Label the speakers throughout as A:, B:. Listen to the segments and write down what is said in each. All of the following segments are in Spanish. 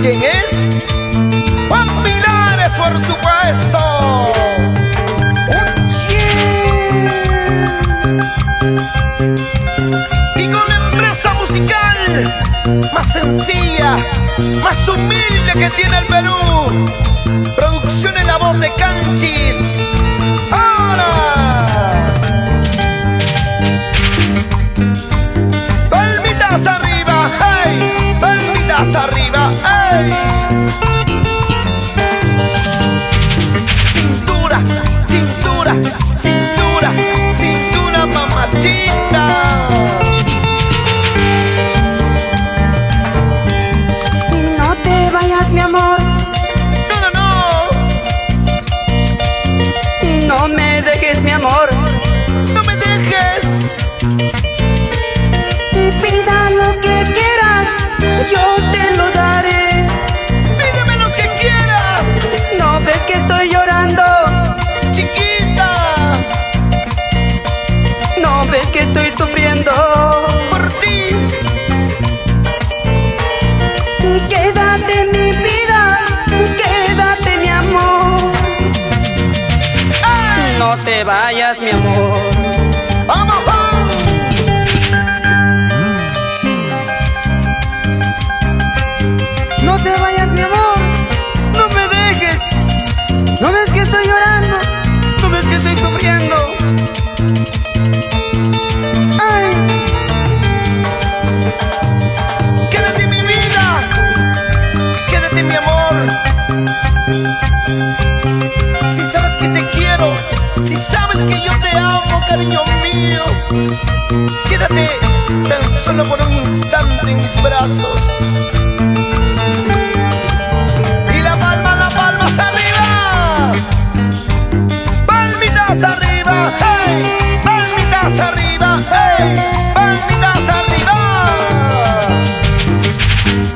A: ¿Quién es? Juan Milares, por supuesto. Y con la empresa musical más sencilla, más humilde que tiene el Perú. Producción en la voz de Canchis. ¡Ahora! Palmitas arriba, hey, palmitas arriba, hey. Cintura, cintura, cintura, cintura, mamachita.
B: No te vayas, mi amor.
A: No, no, no.
B: Y no me dejes, mi amor.
A: No me dejes.
B: Pida lo que quieras, yo te lo daré.
A: Pídeme lo que quieras.
B: ¿No ves que estoy llorando?
A: Chiquita.
B: ¿No ves que estoy sufriendo?
A: Por ti.
B: Quédate, mi vida, quédate, mi amor.
A: ¡Ay!
B: No te vayas, mi amor.
A: ¡Vamos, vamos!
B: No te vayas, mi amor. No me dejes. ¿No ves que estoy llorando? ¿No ves que estoy sufriendo? Ay.
A: Quédate mi vida, quédate mi amor. Si sabes que te quiero, si sabes que yo te amo, cariño mío, quédate tan solo por un instante en mis brazos. Y las palmas arriba, palmitas arriba, hey, palmitas arriba, hey, palmitas arriba.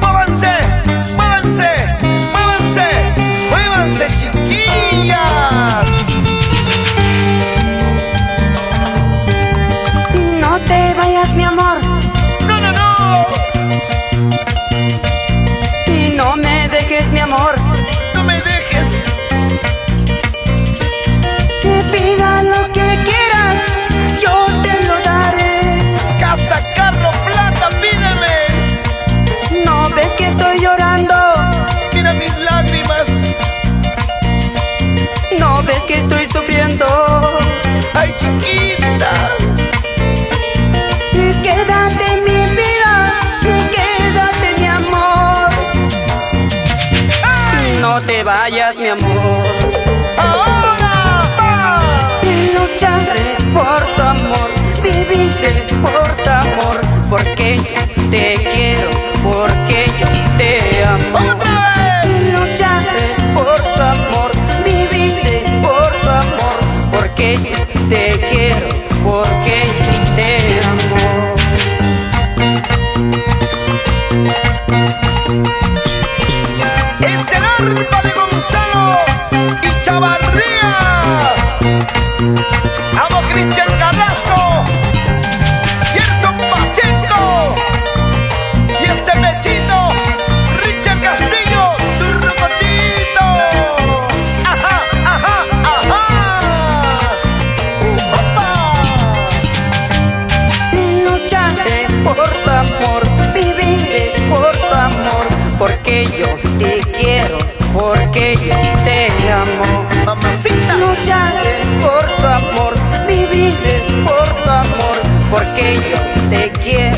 A: Muévanse, muévanse, muévanse, muévanse, chiquillas.
B: No te vayas, mi amor.
A: No, no, no.
B: Y no me dejes, mi amor.
A: No me dejes.
B: Pida lo que quieras, yo te lo daré.
A: Casa, carro, plata, pídeme.
B: ¿No ves que estoy llorando?
A: Mira mis lágrimas.
B: ¿No ves que estoy sufriendo?
A: Ay, chiquita.
B: Quédate, mi vida, quédate, mi amor.
A: Ay,
B: No te vayas, mi amor.
A: ahora va.
B: Lucharé por tu amor, viviré por tu amor, porque yo te quiero, porque yo te amo.
A: Otra vez.
B: Lucharé por tu amor, viviré por tu amor, porque yo te quiero, porque yo te amo.
A: Es el arpa de Gonzalo y Chavarría. Amo Cristian Carrasco, Gerson Pacheco y este pechito, Richard Castillo, tu robotito. Ajá, ajá, ajá. Opa.
B: Lucharé por tu amor, viviré por tu amor, porque yo te quiero, porque yo te amo.
A: Mamacita.
B: Lucharé por tu amor, viviré por tu amor, porque yo te quiero.